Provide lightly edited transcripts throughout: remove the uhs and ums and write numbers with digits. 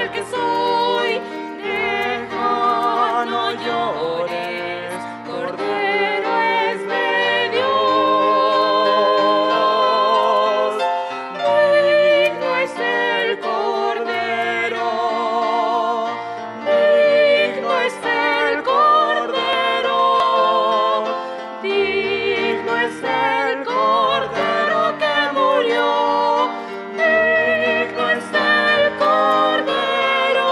el que soy. Deja, no llores, Cordero es de Dios. Digno es el Cordero, digno es el Cordero, digno es el Cordero que murió, digno es el Cordero,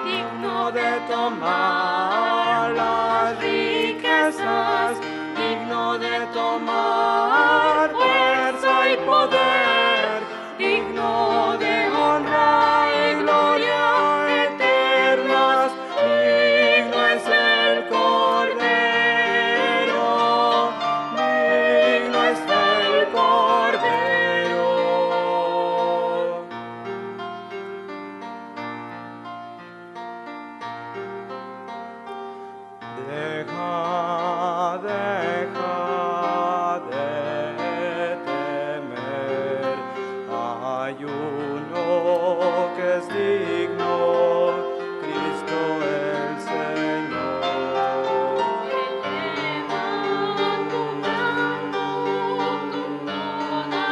digno de tomar las riquezas, digno de tomar fuerza y poder, digno de honra y gloria eternas, digno es el Cordero, digno es el Cordero. Deja de temer, hay uno que es digno, Cristo el Señor. Elevando toda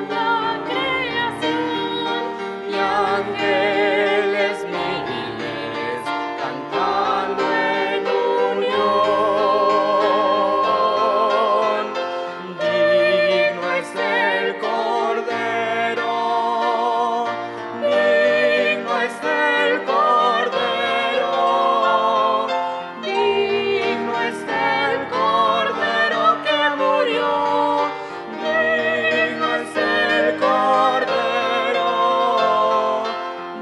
la creación y ángeles miles cantando en unión. Digno es el Cordero, digno es el Cordero, digno es el Cordero que murió, digno es el Cordero,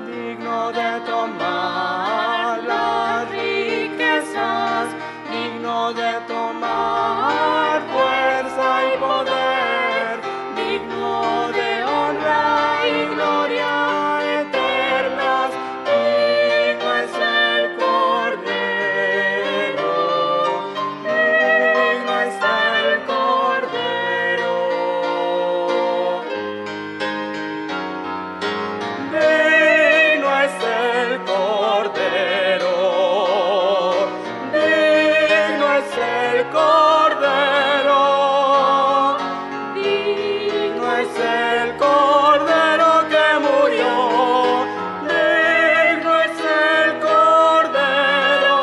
digno de tomar las riquezas, digno de tomar fuerza y poder, digno de honra y gloria eternas, digno es el Cordero, digno es el Cordero. Digno es el Cordero, digno es el Cordero, digno es el Cordero que murió, digno es el Cordero,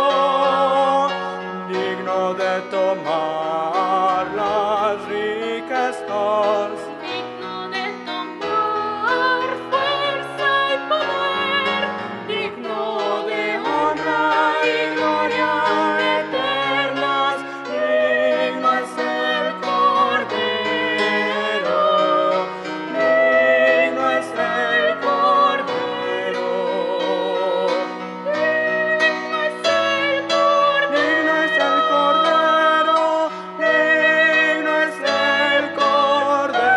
digno de tomar las riquezas, digno de tomar fuerza y poder, digno de honra y gloria eternas, digno es el Cordero, digno es el Cordero, digno es el Cordero, digno es el Cordero, digno es el Cordero.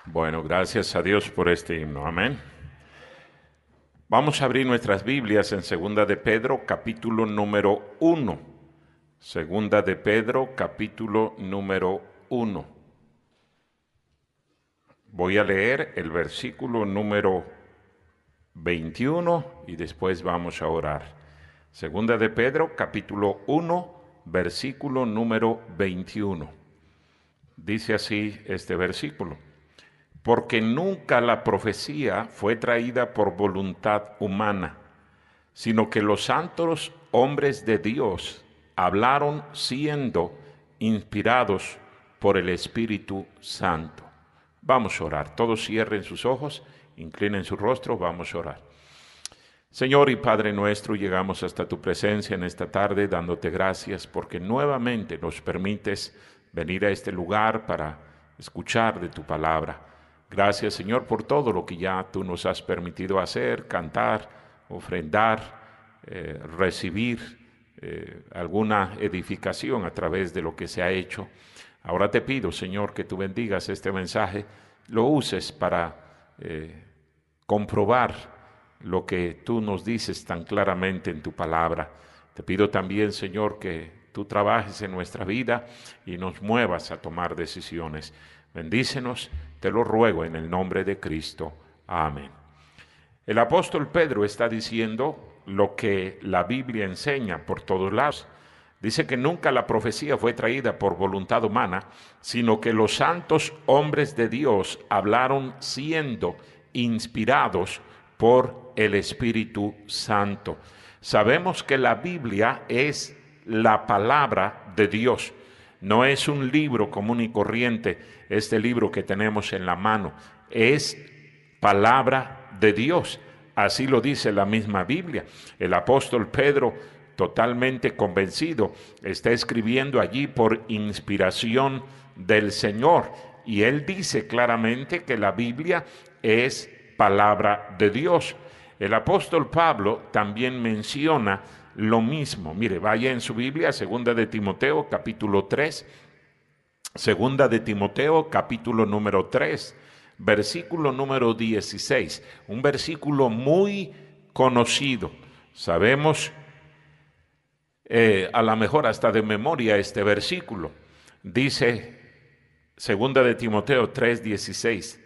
Bueno, gracias a Dios por este himno. Amén. Vamos a abrir nuestras Biblias en Segunda de Pedro, capítulo número 1. Segunda de Pedro, capítulo número 1. Voy a leer el versículo número 21 y después vamos a orar. Segunda de Pedro, capítulo 1, versículo número 21. Dice así este versículo: porque nunca la profecía fue traída por voluntad humana, sino que los santos hombres de Dios hablaron siendo inspirados por el Espíritu Santo. Vamos a orar. Todos cierren sus ojos, inclinen su rostro, vamos a orar. Señor y Padre nuestro, llegamos hasta tu presencia en esta tarde dándote gracias porque nuevamente nos permites venir a este lugar para escuchar de tu palabra. Gracias, Señor, por todo lo que ya tú nos has permitido hacer, cantar, ofrendar, recibir alguna edificación a través de lo que se ha hecho. Ahora te pido, Señor, que tú bendigas este mensaje, lo uses para comprobar lo que tú nos dices tan claramente en tu palabra. Te pido también, Señor, que tú trabajes en nuestra vida y nos muevas a tomar decisiones. Bendícenos, te lo ruego en el nombre de Cristo. Amén. El apóstol Pedro está diciendo lo que la Biblia enseña por todos lados. Dice que nunca la profecía fue traída por voluntad humana, sino que los santos hombres de Dios hablaron siendo inspirados por el Espíritu Santo. Sabemos que la Biblia es la palabra de Dios. No es un libro común y corriente, este libro que tenemos en la mano. Es palabra de Dios. Así lo dice la misma Biblia. El apóstol Pedro, totalmente convencido, está escribiendo allí por inspiración del Señor. Y él dice claramente que la Biblia es palabra de Dios. El apóstol Pablo también menciona lo mismo. Mire, vaya en su Biblia, segunda de Timoteo, capítulo 3. Segunda de Timoteo, capítulo número 3, versículo número 16. Un versículo muy conocido. Sabemos a lo mejor hasta de memoria este versículo. Dice, segunda de Timoteo 3, 16.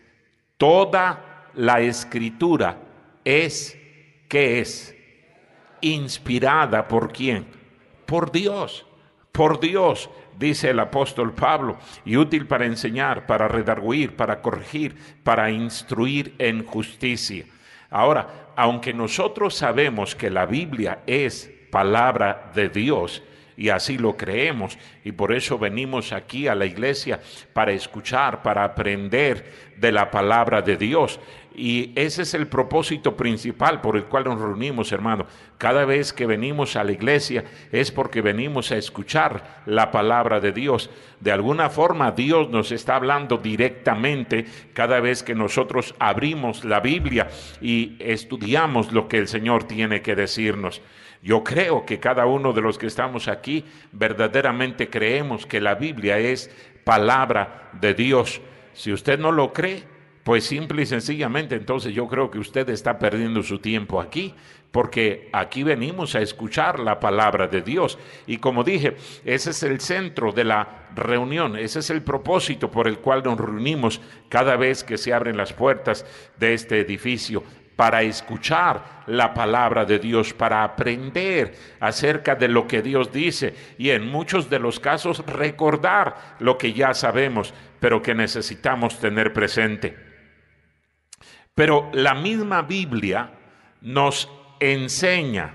Toda la escritura es, ¿qué es? Inspirada ¿por quién? Por Dios, dice el apóstol Pablo, y útil para enseñar, para redarguir, para corregir, para instruir en justicia. Ahora, aunque nosotros sabemos que la Biblia es palabra de Dios, y así lo creemos, y por eso venimos aquí a la iglesia para escuchar, para aprender de la palabra de Dios. Y ese es el propósito principal por el cual nos reunimos, hermano. Cada vez que venimos a la iglesia es porque venimos a escuchar la palabra de Dios. De alguna forma Dios nos está hablando directamente cada vez que nosotros abrimos la Biblia y estudiamos lo que el Señor tiene que decirnos. Yo creo que cada uno de los que estamos aquí verdaderamente creemos que la Biblia es palabra de Dios. Si usted no lo cree, pues simple y sencillamente, entonces yo creo que usted está perdiendo su tiempo aquí, porque aquí venimos a escuchar la palabra de Dios. Y como dije, ese es el centro de la reunión, ese es el propósito por el cual nos reunimos cada vez que se abren las puertas de este edificio, para escuchar la palabra de Dios, para aprender acerca de lo que Dios dice y en muchos de los casos recordar lo que ya sabemos, pero que necesitamos tener presente. Pero la misma Biblia nos enseña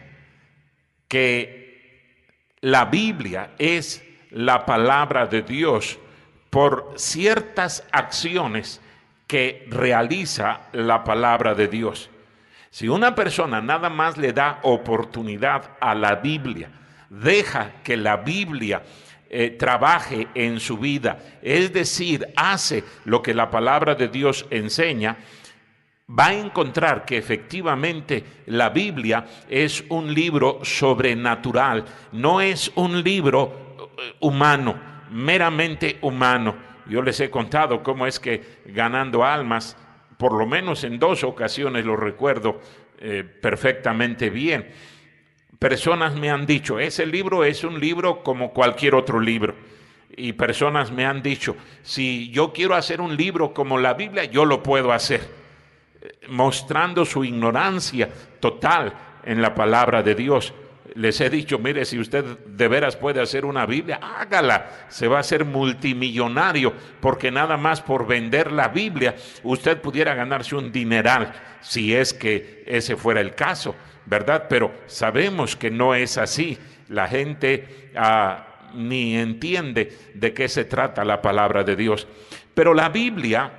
que la Biblia es la palabra de Dios por ciertas acciones que realiza la palabra de Dios. Si una persona nada más le da oportunidad a la Biblia, deja que la Biblia trabaje en su vida, es decir, hace lo que la palabra de Dios enseña, va a encontrar que efectivamente la Biblia es un libro sobrenatural, no es un libro humano, meramente humano. Yo les he contado cómo es que ganando almas, por lo menos en 2 ocasiones lo recuerdo perfectamente bien. Personas me han dicho, ese libro es un libro como cualquier otro libro. Y personas me han dicho, si yo quiero hacer un libro como la Biblia, yo lo puedo hacer. Mostrando su ignorancia total en la palabra de Dios. Les he dicho, mire, si usted de veras puede hacer una Biblia, hágala, se va a hacer multimillonario, porque nada más por vender la Biblia, usted pudiera ganarse un dineral, si es que ese fuera el caso, ¿verdad? Pero sabemos que no es así, la gente ni entiende de qué se trata la palabra de Dios, pero la Biblia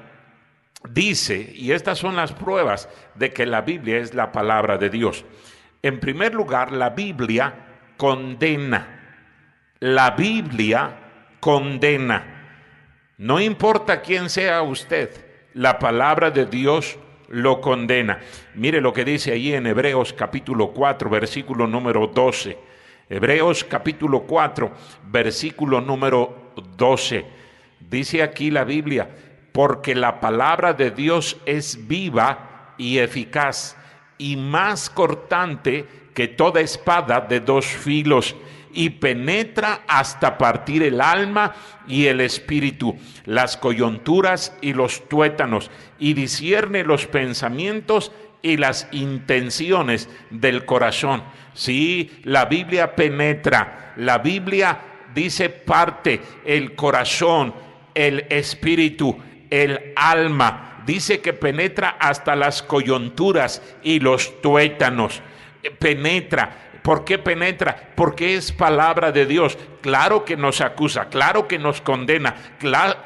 dice, y estas son las pruebas de que la Biblia es la palabra de Dios. En primer lugar, la Biblia condena. La Biblia condena. No importa quién sea usted, la palabra de Dios lo condena. Mire lo que dice ahí en Hebreos capítulo 4, versículo número 12. Hebreos capítulo 4, versículo número 12. Dice aquí la Biblia, porque la palabra de Dios es viva y eficaz, y más cortante que toda espada de dos filos, y penetra hasta partir el alma y el espíritu, las coyunturas y los tuétanos, y discierne los pensamientos y las intenciones del corazón. Sí, la Biblia penetra, la Biblia dice parte el corazón, el espíritu, el alma. Dice que penetra hasta las coyunturas y los tuétanos. Penetra. ¿Por qué penetra? Porque es palabra de Dios. Claro que nos acusa, claro que nos condena,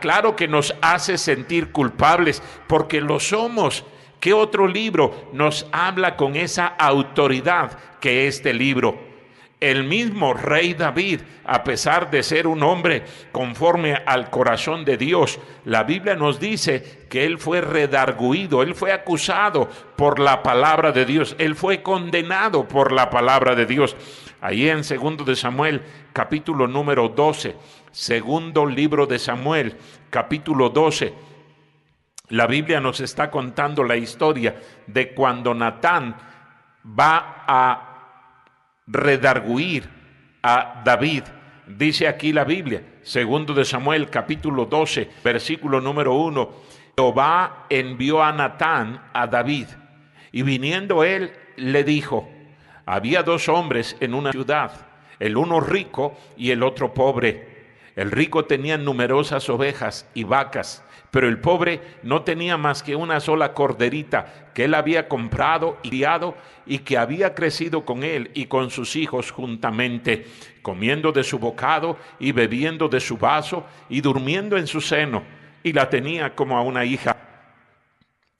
claro que nos hace sentir culpables, porque lo somos. ¿Qué otro libro nos habla con esa autoridad que este libro? El mismo rey David, a pesar de ser un hombre conforme al corazón de Dios, la Biblia nos dice que él fue redarguido, él fue acusado por la palabra de Dios, él fue condenado por la palabra de Dios. Ahí en 2 de Samuel, capítulo número 12, segundo libro de Samuel, capítulo 12, la Biblia nos está contando la historia de cuando Natán va a redarguir a David. Dice aquí la Biblia, 2 de Samuel capítulo 12, versículo número 1, Jehová envió a Natán a David, y viniendo él le dijo, había dos hombres en una ciudad, el uno rico y el otro pobre. El rico tenía numerosas ovejas y vacas, pero el pobre no tenía más que una sola corderita que él había comprado y criado, y que había crecido con él y con sus hijos juntamente, comiendo de su bocado y bebiendo de su vaso y durmiendo en su seno, y la tenía como a una hija.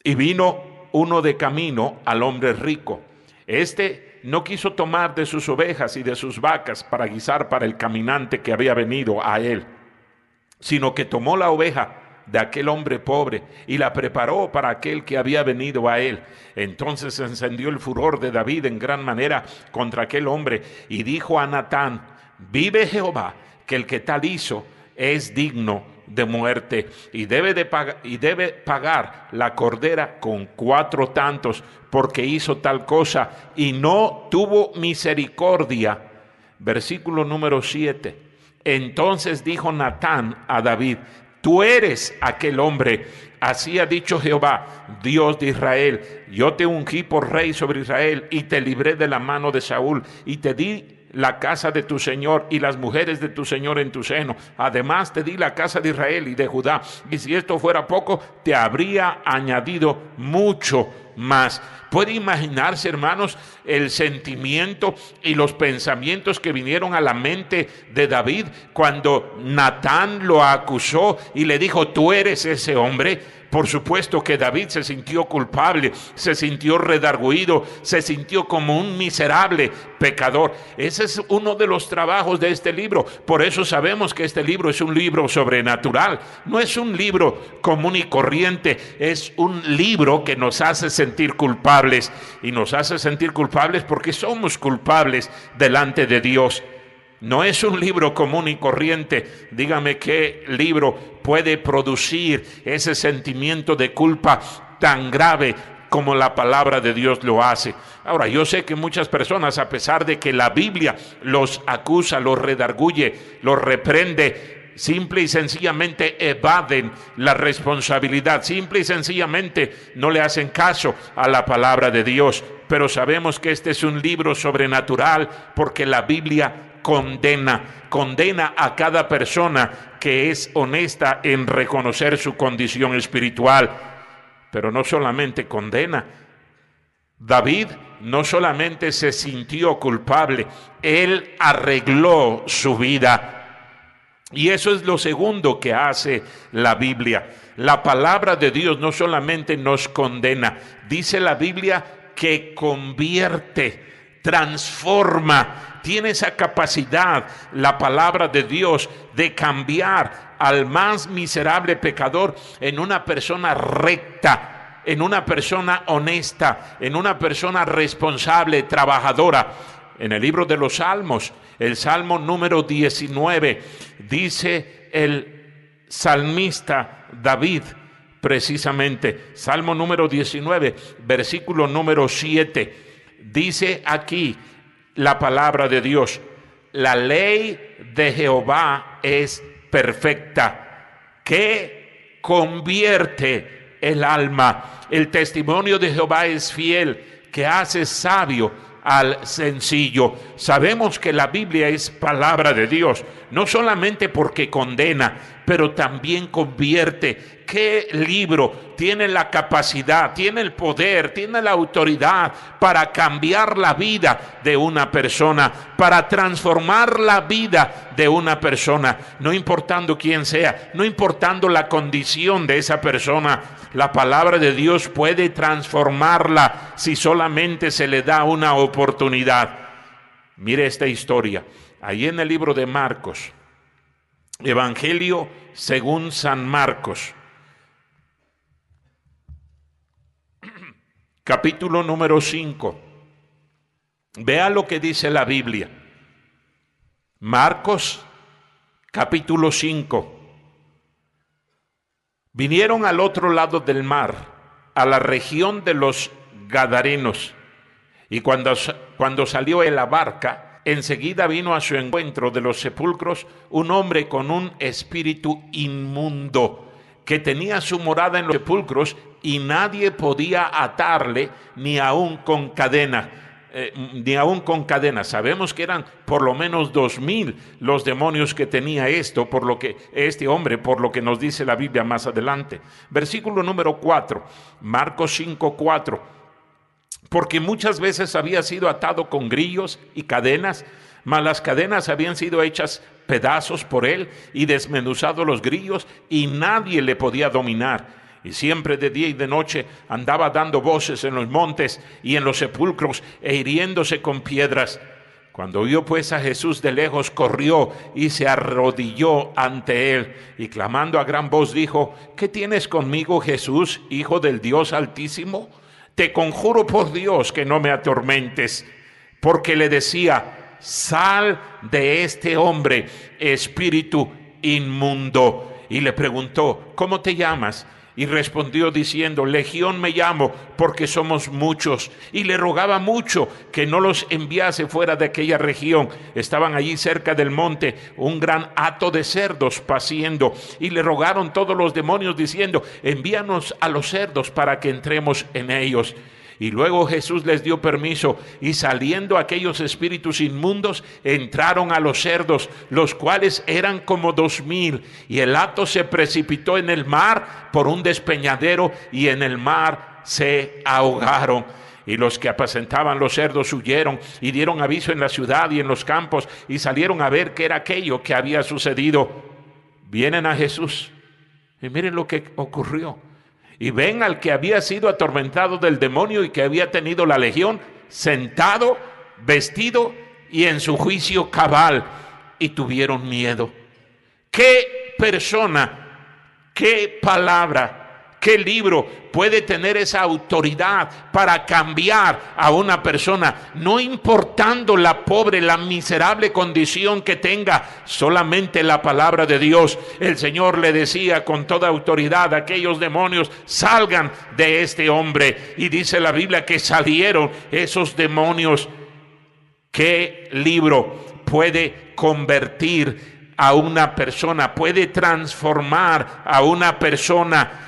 Y vino uno de camino al hombre rico. Este no quiso tomar de sus ovejas y de sus vacas para guisar para el caminante que había venido a él, sino que tomó la oveja de aquel hombre pobre y la preparó para aquel que había venido a él. Entonces se encendió el furor de David en gran manera contra aquel hombre, y dijo a Natán, vive Jehová, que el que tal hizo es digno de muerte, y debe pagar la cordera con 4 tantos, porque hizo tal cosa y no tuvo misericordia. Versículo número 7. Entonces dijo Natán a David, tú eres aquel hombre. Así ha dicho Jehová, Dios de Israel, yo te ungí por rey sobre Israel, y te libré de la mano de Saúl, y te di la casa de tu Señor y las mujeres de tu Señor en tu seno. Además te di la casa de Israel y de Judá, y si esto fuera poco, te habría añadido mucho más. ¿Puede imaginarse, hermanos, el sentimiento y los pensamientos que vinieron a la mente de David cuando Natán lo acusó y le dijo, tú eres ese hombre? Por supuesto que David se sintió culpable, se sintió redarguido, se sintió como un miserable pecador. Ese es uno de los trabajos de este libro. Por eso sabemos que este libro es un libro sobrenatural. No es un libro común y corriente, es un libro que nos hace sentir culpables. Y nos hace sentir culpables porque somos culpables delante de Dios. No es un libro común y corriente. Dígame qué libro puede producir ese sentimiento de culpa tan grave como la palabra de Dios lo hace. Ahora, yo sé que muchas personas, a pesar de que la Biblia los acusa, los redarguye, los reprende, simple y sencillamente evaden la responsabilidad, simple y sencillamente no le hacen caso a la palabra de Dios. Pero sabemos que este es un libro sobrenatural porque la Biblia condena a cada persona que es honesta en reconocer su condición espiritual. Pero no solamente condena. David no solamente se sintió culpable, él arregló su vida. Y eso es lo segundo que hace la Biblia. La palabra de Dios no solamente nos condena, dice la Biblia que convierte, transforma. Tiene esa capacidad, la palabra de Dios, de cambiar al más miserable pecador en una persona recta, en una persona honesta, en una persona responsable, trabajadora. En el libro de los Salmos, el Salmo número 19, dice el salmista David, precisamente, Salmo número 19, versículo número 7, dice aquí, la palabra de Dios. La ley de Jehová es perfecta, que convierte el alma. El testimonio de Jehová es fiel, que hace sabio al sencillo. Sabemos que la Biblia es palabra de Dios, no solamente porque condena, pero también convierte. ¿Qué libro tiene la capacidad, tiene el poder, tiene la autoridad para cambiar la vida de una persona, para transformar la vida de una persona, no importando quién sea, no importando la condición de esa persona? La palabra de Dios puede transformarla si solamente se le da una oportunidad. Mire esta historia, ahí en el libro de Marcos, Evangelio según San Marcos, capítulo número 5. Vea lo que dice la Biblia. Marcos, capítulo 5. Vinieron al otro lado del mar, a la región de los Gadarenos, y cuando salió de la barca, enseguida vino a su encuentro de los sepulcros un hombre con un espíritu inmundo, que tenía su morada en los sepulcros, y nadie podía atarle ni aún con cadenas. Sabemos que eran por lo menos 2000 los demonios que tenía este hombre, por lo que nos dice la Biblia más adelante. Versículo número 4, Marcos 5:4. Porque muchas veces había sido atado con grillos y cadenas, mas las cadenas habían sido hechas pedazos por él y desmenuzado los grillos, y nadie le podía dominar. Y siempre de día y de noche andaba dando voces en los montes y en los sepulcros, e hiriéndose con piedras. Cuando vio pues a Jesús de lejos, corrió y se arrodilló ante él, y clamando a gran voz dijo: ¿Qué tienes conmigo, Jesús, Hijo del Dios Altísimo? Te conjuro por Dios que no me atormentes. Porque le decía: sal de este hombre, espíritu inmundo. Y le preguntó: ¿cómo te llamas? Y respondió diciendo: Legión me llamo, porque somos muchos. Y le rogaba mucho que no los enviase fuera de aquella región. Estaban allí cerca del monte un gran hato de cerdos paciendo, y le rogaron todos los demonios diciendo: envíanos a los cerdos para que entremos en ellos. Y luego Jesús les dio permiso, y saliendo aquellos espíritus inmundos, entraron a los cerdos, los cuales eran como 2000, y el hato se precipitó en el mar por un despeñadero, y en el mar se ahogaron. Y los que apacentaban los cerdos huyeron y dieron aviso en la ciudad y en los campos, y salieron a ver qué era aquello que había sucedido. Vienen a Jesús, y miren lo que ocurrió. Y ven al que había sido atormentado del demonio y que había tenido la legión, sentado, vestido y en su juicio cabal, y tuvieron miedo. ¿Qué persona, qué palabra, qué libro puede tener esa autoridad para cambiar a una persona, no importando la pobre, la miserable condición que tenga? Solamente la palabra de Dios. El Señor le decía con toda autoridad a aquellos demonios: salgan de este hombre. Y dice la Biblia que salieron esos demonios. ¿Qué libro puede convertir a una persona? Puede transformar a una persona.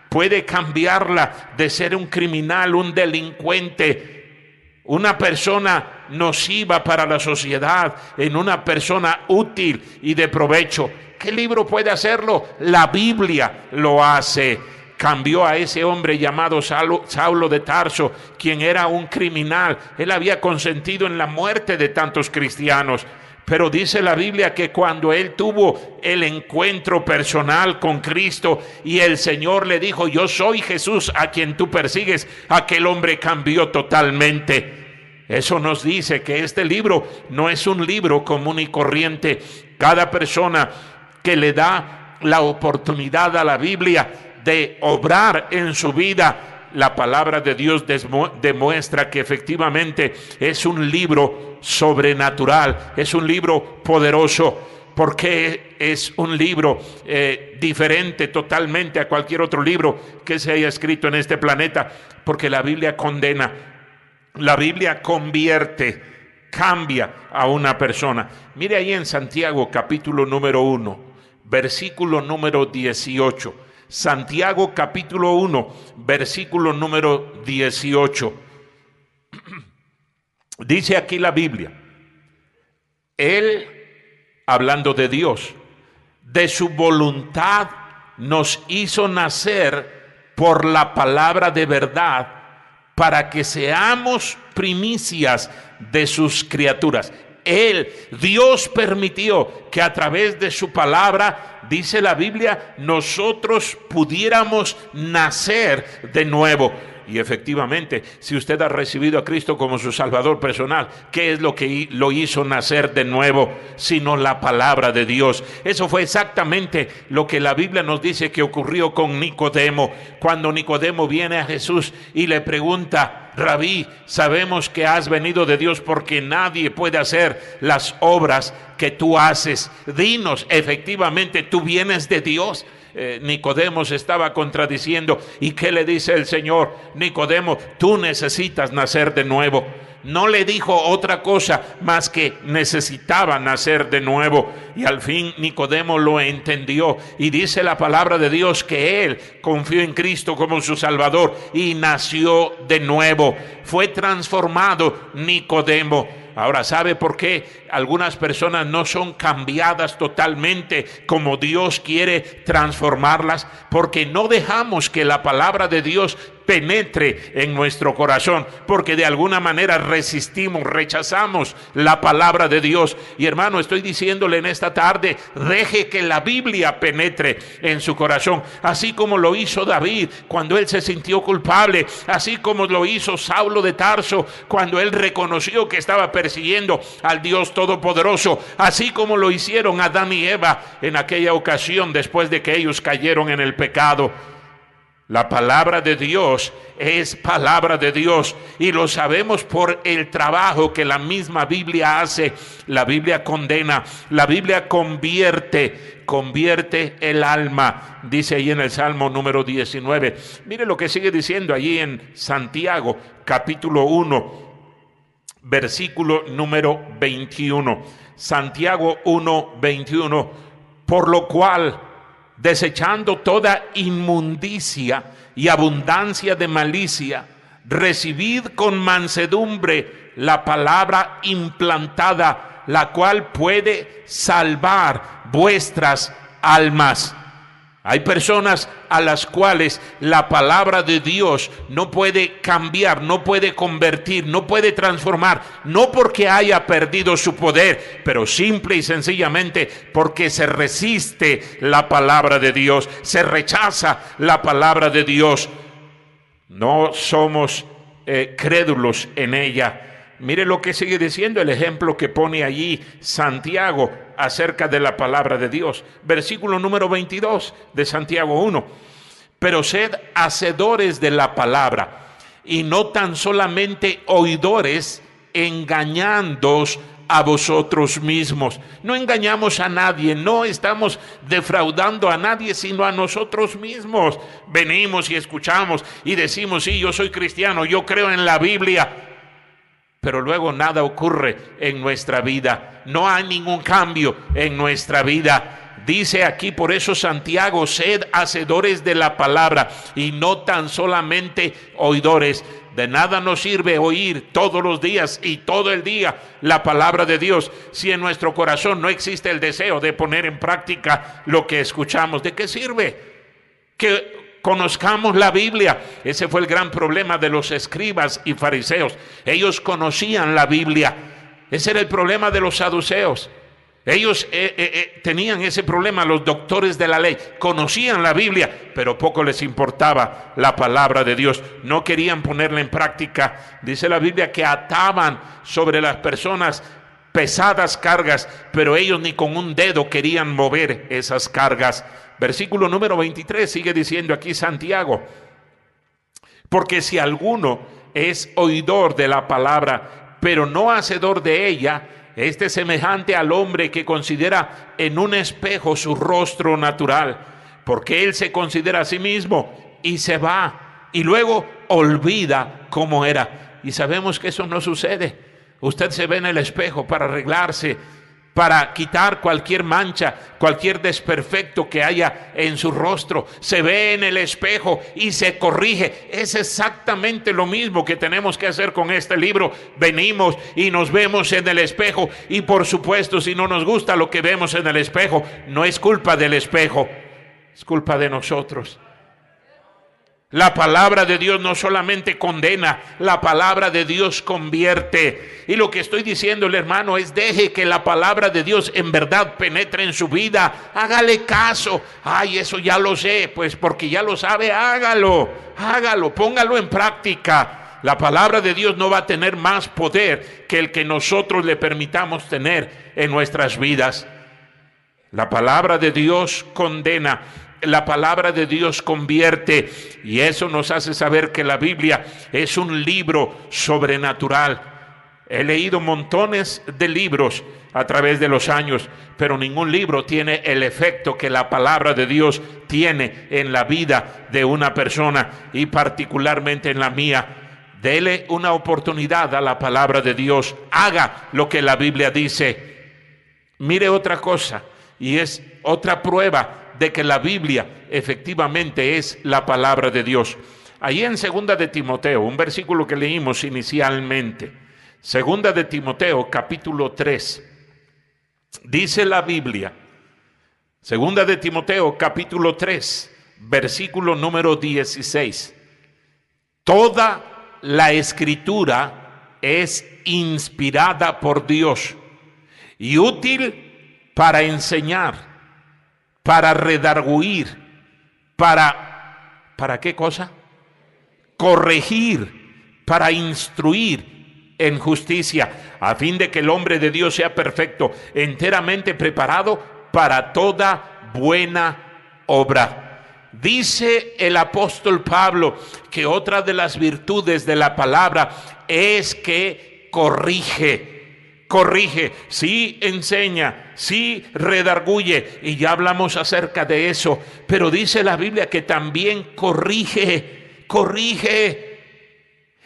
Puede cambiarla de ser un criminal, un delincuente, una persona nociva para la sociedad, en una persona útil y de provecho. ¿Qué libro puede hacerlo? La Biblia lo hace. Cambió a ese hombre llamado Saulo de Tarso, quien era un criminal. Él había consentido en la muerte de tantos cristianos. Pero dice la Biblia que cuando él tuvo el encuentro personal con Cristo y el Señor le dijo: yo soy Jesús a quien tú persigues, aquel hombre cambió totalmente. Eso nos dice que este libro no es un libro común y corriente. Cada persona que le da la oportunidad a la Biblia de obrar en su vida, la palabra de Dios demuestra que efectivamente es un libro sobrenatural, es un libro poderoso, porque es un libro diferente totalmente a cualquier otro libro que se haya escrito en este planeta, porque la Biblia condena, la Biblia convierte, cambia a una persona. Mire ahí en Santiago capítulo número 1, versículo número 18. Santiago capítulo 1, versículo número 18. Dice aquí la Biblia, Él, hablando de Dios, de su voluntad nos hizo nacer por la palabra de verdad, para que seamos primicias de sus criaturas. Él, Dios, permitió que a través de su palabra, dice la Biblia, nosotros pudiéramos nacer de nuevo. Y efectivamente, si usted ha recibido a Cristo como su Salvador personal, ¿qué es lo que lo hizo nacer de nuevo? Sino la palabra de Dios. Eso fue exactamente lo que la Biblia nos dice que ocurrió con Nicodemo. Cuando Nicodemo viene a Jesús y le pregunta: Rabí, sabemos que has venido de Dios, porque nadie puede hacer las obras que tú haces. Dinos, efectivamente, ¿tú vienes de Dios? Nicodemo se estaba contradiciendo. ¿Y qué le dice el Señor? Nicodemo, tú necesitas nacer de nuevo. No le dijo otra cosa más que necesitaba nacer de nuevo. Y al fin Nicodemo lo entendió. Y dice la palabra de Dios que él confió en Cristo como su Salvador y nació de nuevo. Fue transformado Nicodemo. Ahora, ¿sabe por qué algunas personas no son cambiadas totalmente como Dios quiere transformarlas? Porque no dejamos que la palabra de Dios penetre en nuestro corazón, porque de alguna manera resistimos, rechazamos la palabra de Dios. Y hermano, estoy diciéndole en esta tarde, deje que la Biblia penetre en su corazón, así como lo hizo David cuando él se sintió culpable, así como lo hizo Saulo de Tarso cuando él reconoció que estaba persiguiendo al Dios Todopoderoso, así como lo hicieron Adán y Eva en aquella ocasión después de que ellos cayeron en el pecado. La palabra de Dios es palabra de Dios, y lo sabemos por el trabajo que la misma Biblia hace. La Biblia condena, la Biblia convierte el alma, dice ahí en el Salmo número 19. Mire lo que sigue diciendo allí en Santiago capítulo 1, versículo número 21. Santiago 1, 21. Por lo cual, desechando toda inmundicia y abundancia de malicia, recibid con mansedumbre la palabra implantada, la cual puede salvar vuestras almas. Hay personas a las cuales la palabra de Dios no puede cambiar, no puede convertir, no puede transformar, no porque haya perdido su poder, pero simple y sencillamente porque se resiste la palabra de Dios, se rechaza la palabra de Dios. No somos crédulos en ella. Mire lo que sigue diciendo el ejemplo que pone allí Santiago acerca de la palabra de Dios. Versículo número 22 de Santiago 1. Pero sed hacedores de la palabra, y no tan solamente oidores, engañándoos a vosotros mismos. No engañamos a nadie, no estamos defraudando a nadie, sino a nosotros mismos. Venimos y escuchamos y decimos: sí, yo soy cristiano, yo creo en la Biblia. Pero luego nada ocurre en nuestra vida, no hay ningún cambio en nuestra vida. Dice aquí por eso Santiago: sed hacedores de la palabra y no tan solamente oidores. De nada nos sirve oír todos los días y todo el día la palabra de Dios si en nuestro corazón no existe el deseo de poner en práctica lo que escuchamos. ¿De qué sirve que conozcamos la Biblia? Ese fue el gran problema de los escribas y fariseos. Ellos conocían la Biblia. Ese era el problema de los saduceos. Ellos tenían ese problema, los doctores de la ley. Conocían la Biblia, pero poco les importaba la palabra de Dios. No querían ponerla en práctica. Dice la Biblia que ataban sobre las personas pesadas cargas, pero ellos ni con un dedo querían mover esas cargas. Versículo número 23 sigue diciendo aquí Santiago: porque si alguno es oidor de la palabra, pero no hacedor de ella, este es semejante al hombre que considera en un espejo su rostro natural, porque él se considera a sí mismo y se va, y luego olvida cómo era. Y sabemos que eso no sucede. Usted se ve en el espejo para arreglarse, para quitar cualquier mancha, cualquier desperfecto que haya en su rostro. Se ve en el espejo y se corrige. Es exactamente lo mismo que tenemos que hacer con este libro. Venimos y nos vemos en el espejo, y por supuesto, si no nos gusta lo que vemos en el espejo, no es culpa del espejo, es culpa de nosotros. La palabra de Dios no solamente condena, la palabra de Dios convierte. Y lo que estoy diciéndole, hermano, es deje que la palabra de Dios en verdad penetre en su vida. Hágale caso. Ay, eso ya lo sé. Pues porque ya lo sabe, hágalo, póngalo en práctica. La palabra de Dios no va a tener más poder que el que nosotros le permitamos tener en nuestras vidas. La palabra de Dios condena. La palabra de Dios convierte, y eso nos hace saber que la Biblia es un libro sobrenatural. He leído montones de libros a través de los años, pero ningún libro tiene el efecto que la palabra de Dios tiene en la vida de una persona, y particularmente en la mía. Dele una oportunidad a la palabra de Dios. Haga lo que la Biblia dice. Mire otra cosa, y es otra prueba de que la Biblia efectivamente es la palabra de Dios. Ahí en 2 de Timoteo, un versículo que leímos inicialmente, 2 de Timoteo capítulo 3, dice la Biblia, 2 de Timoteo capítulo 3, versículo número 16, toda la escritura es inspirada por Dios y útil para enseñar, para redarguir, ¿para qué cosa? Corregir, para instruir en justicia, a fin de que el hombre de Dios sea perfecto, enteramente preparado para toda buena obra. Dice el apóstol Pablo que otra de las virtudes de la palabra es que corrige, sí enseña, sí redarguye, y ya hablamos acerca de eso, pero dice la Biblia que también corrige.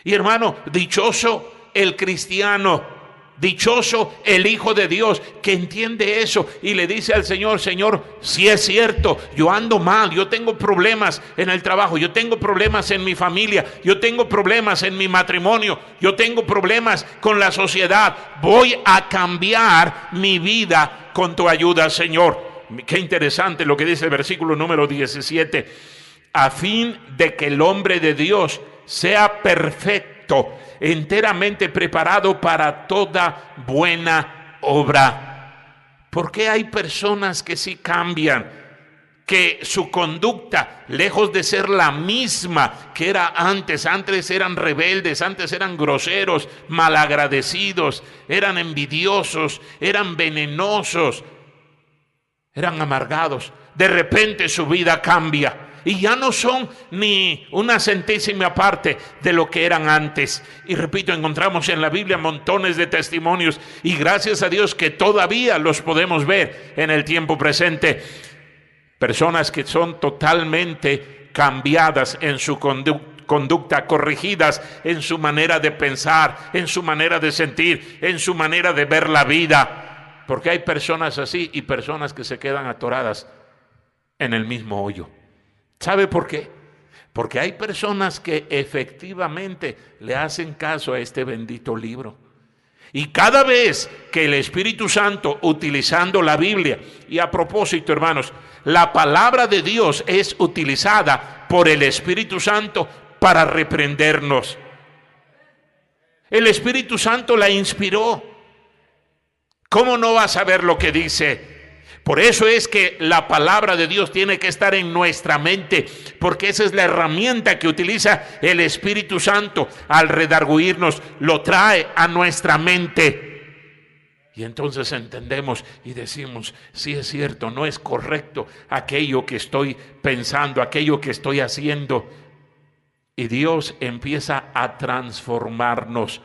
Y hermano, dichoso el cristiano, dichoso el Hijo de Dios que entiende eso y le dice al Señor: Señor, si es cierto, yo ando mal, yo tengo problemas en el trabajo, yo tengo problemas en mi familia, yo tengo problemas en mi matrimonio, yo tengo problemas con la sociedad, voy a cambiar mi vida con tu ayuda, Señor. Qué interesante lo que dice el versículo número 17, a fin de que el hombre de Dios sea perfecto, enteramente preparado para toda buena obra. ¿Por qué hay personas que sí cambian? Que su conducta, lejos de ser la misma que era antes eran rebeldes, antes eran groseros, malagradecidos, eran envidiosos, eran venenosos, eran amargados. De repente su vida cambia y ya no son ni una centésima parte de lo que eran antes. Y repito, encontramos en la Biblia montones de testimonios, y gracias a Dios que todavía los podemos ver en el tiempo presente. Personas que son totalmente cambiadas en su conducta, corregidas en su manera de pensar, en su manera de sentir, en su manera de ver la vida. Porque hay personas así y personas que se quedan atoradas en el mismo hoyo. ¿Sabe por qué? Porque hay personas que efectivamente le hacen caso a este bendito libro. Y cada vez que el Espíritu Santo, utilizando la Biblia, y a propósito, hermanos, la palabra de Dios es utilizada por el Espíritu Santo para reprendernos. El Espíritu Santo la inspiró. ¿Cómo no va a saber lo que dice? Por eso es que la palabra de Dios tiene que estar en nuestra mente, porque esa es la herramienta que utiliza el Espíritu Santo al redarguirnos, lo trae a nuestra mente. Y entonces entendemos y decimos: sí es cierto, no es correcto aquello que estoy pensando, aquello que estoy haciendo. Y Dios empieza a transformarnos.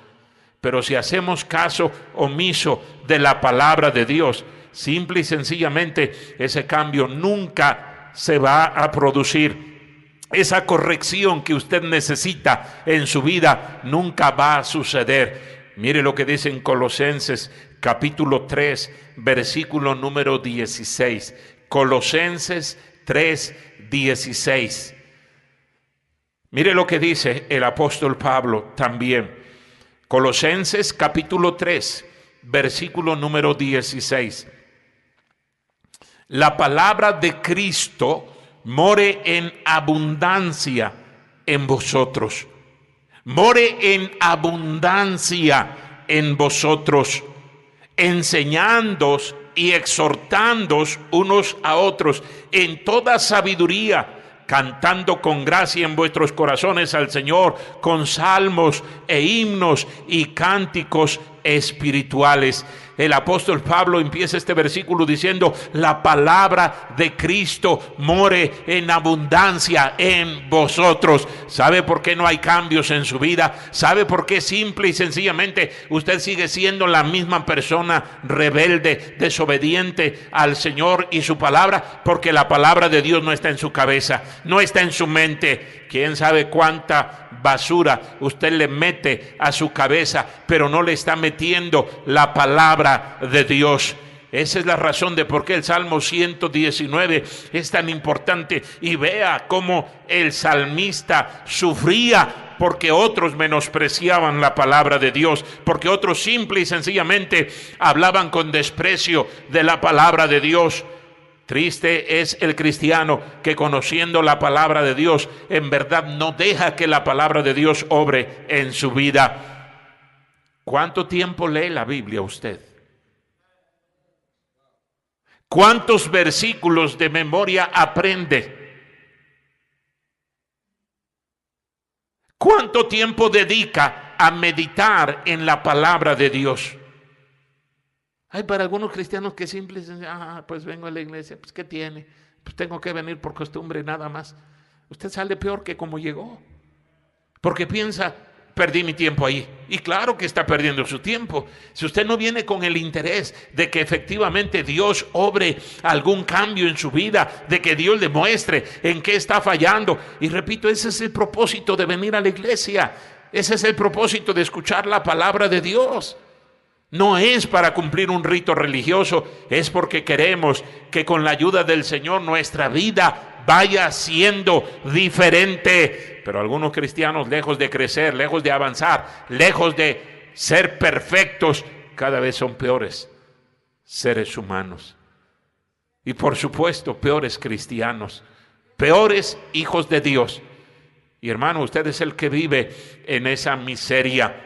Pero si hacemos caso omiso de la palabra de Dios, simple y sencillamente ese cambio nunca se va a producir. Esa corrección que usted necesita en su vida nunca va a suceder. Mire lo que dice en Colosenses capítulo 3, versículo número 16. Colosenses 3, 16. Mire lo que dice el apóstol Pablo también. Colosenses capítulo 3, versículo número 16. La palabra de Cristo more en abundancia en vosotros. More en abundancia en vosotros, enseñándoos y exhortándoos unos a otros en toda sabiduría, cantando con gracia en vuestros corazones al Señor, con salmos e himnos y cánticos espirituales. El apóstol Pablo empieza este versículo diciendo: la palabra de Cristo more en abundancia en vosotros. ¿Sabe por qué no hay cambios en su vida? ¿Sabe por qué simple y sencillamente usted sigue siendo la misma persona rebelde, desobediente al Señor y su palabra? Porque la palabra de Dios no está en su cabeza, no está en su mente. Quién sabe cuánta basura usted le mete a su cabeza, pero no le está metiendo la palabra de Dios. Esa es la razón de por qué el Salmo 119 es tan importante. Y vea cómo el salmista sufría porque otros menospreciaban la palabra de Dios, porque otros simple y sencillamente hablaban con desprecio de la palabra de Dios. Triste es el cristiano que, conociendo la palabra de Dios, en verdad no deja que la palabra de Dios obre en su vida. ¿Cuánto tiempo lee la Biblia usted? ¿Cuántos versículos de memoria aprende? ¿Cuánto tiempo dedica a meditar en la palabra de Dios? Hay para algunos cristianos que simplemente, pues vengo a la iglesia, pues ¿qué tiene? Pues tengo que venir por costumbre nada más. Usted sale peor que como llegó, porque piensa: perdí mi tiempo ahí. Y claro que está perdiendo su tiempo. Si usted no viene con el interés de que efectivamente Dios obre algún cambio en su vida, de que Dios le muestre en qué está fallando. Y repito, ese es el propósito de venir a la iglesia. Ese es el propósito de escuchar la palabra de Dios. No es para cumplir un rito religioso, es porque queremos que con la ayuda del Señor nuestra vida vaya siendo diferente. Pero algunos cristianos, lejos de crecer, lejos de avanzar, lejos de ser perfectos, cada vez son peores seres humanos. Y por supuesto, peores cristianos, peores hijos de Dios. Y hermano, usted es el que vive en esa miseria.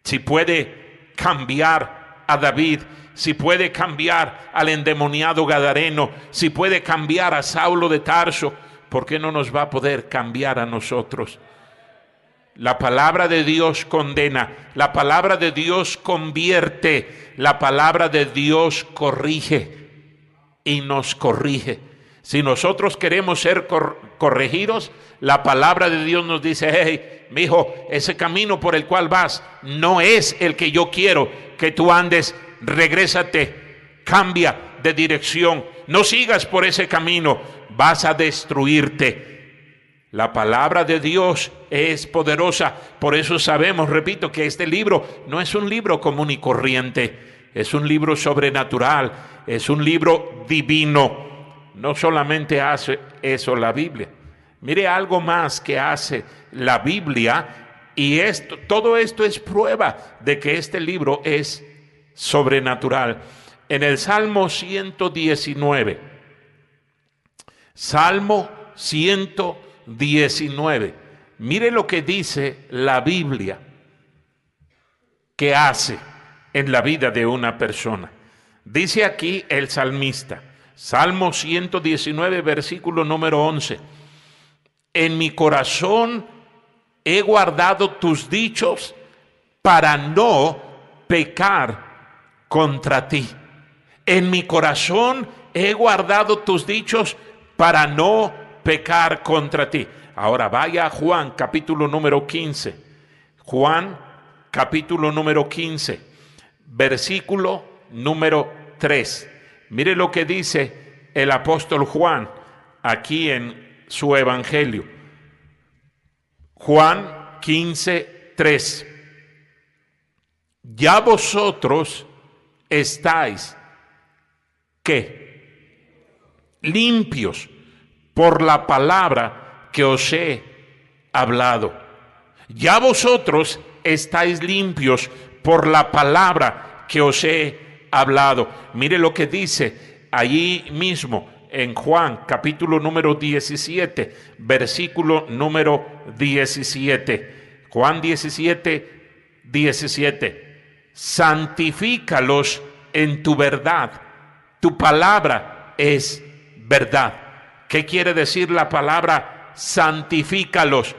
Si puede cambiar a David, si puede cambiar al endemoniado gadareno, si puede cambiar a Saulo de Tarso, ¿por qué no nos va a poder cambiar a nosotros? La palabra de Dios condena, la palabra de Dios convierte, la palabra de Dios corrige y nos corrige. Si nosotros queremos ser corregidos, la palabra de Dios nos dice: hey, mijo, ese camino por el cual vas no es el que yo quiero que tú andes. Regrésate, cambia de dirección, no sigas por ese camino, vas a destruirte. La palabra de Dios es poderosa. Por eso sabemos, repito, que este libro no es un libro común y corriente, es un libro sobrenatural, es un libro divino. No solamente hace eso la Biblia. Mire algo más que hace la Biblia, y todo esto es prueba de que este libro es sobrenatural. En el Salmo 119, Salmo 119, mire lo que dice la Biblia que hace en la vida de una persona. Dice aquí el salmista, Salmo 119, versículo número 11: en mi corazón he guardado tus dichos para no pecar contra ti. En mi corazón he guardado tus dichos para no pecar contra ti. Ahora vaya a Juan capítulo número 15. Juan capítulo número 15, versículo número 3. Mire lo que dice el apóstol Juan aquí en su evangelio. Juan 15, 3. ya vosotros estáis, ¿qué? Limpios por la palabra que os he hablado. Ya vosotros estáis limpios por la palabra que os he hablado. Mire lo que dice allí mismo en Juan, capítulo número 17, versículo número 17. Juan 17, 17. Santifícalos en tu verdad. Tu palabra es verdad. ¿Qué quiere decir la palabra santifícalos?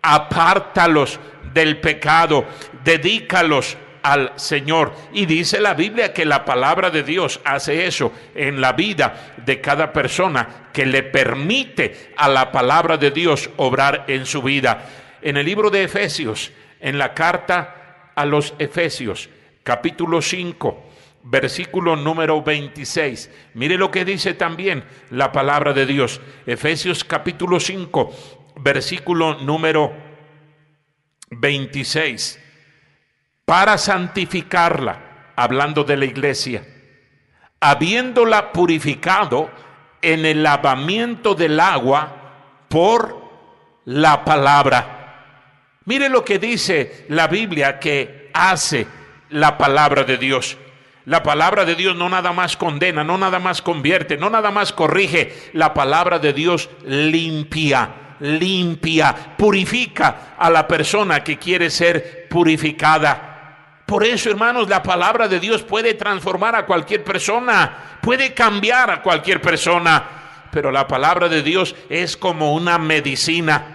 Apártalos del pecado, dedícalos al Señor. Y dice la Biblia que la palabra de Dios hace eso en la vida de cada persona que le permite a la palabra de Dios obrar en su vida. En el libro de Efesios, en la carta a los Efesios, capítulo 5, versículo número 26. Mire lo que dice también la palabra de Dios. Efesios capítulo 5, versículo número 26. Para santificarla, hablando de la iglesia, habiéndola purificado en el lavamiento del agua por la palabra. Mire lo que dice la Biblia que hace la palabra de Dios. La palabra de Dios no nada más condena, no nada más convierte, no nada más corrige. La palabra de Dios limpia, purifica a la persona que quiere ser purificada. Por eso, hermanos, la palabra de Dios puede transformar a cualquier persona, puede cambiar a cualquier persona, pero la palabra de Dios es como una medicina.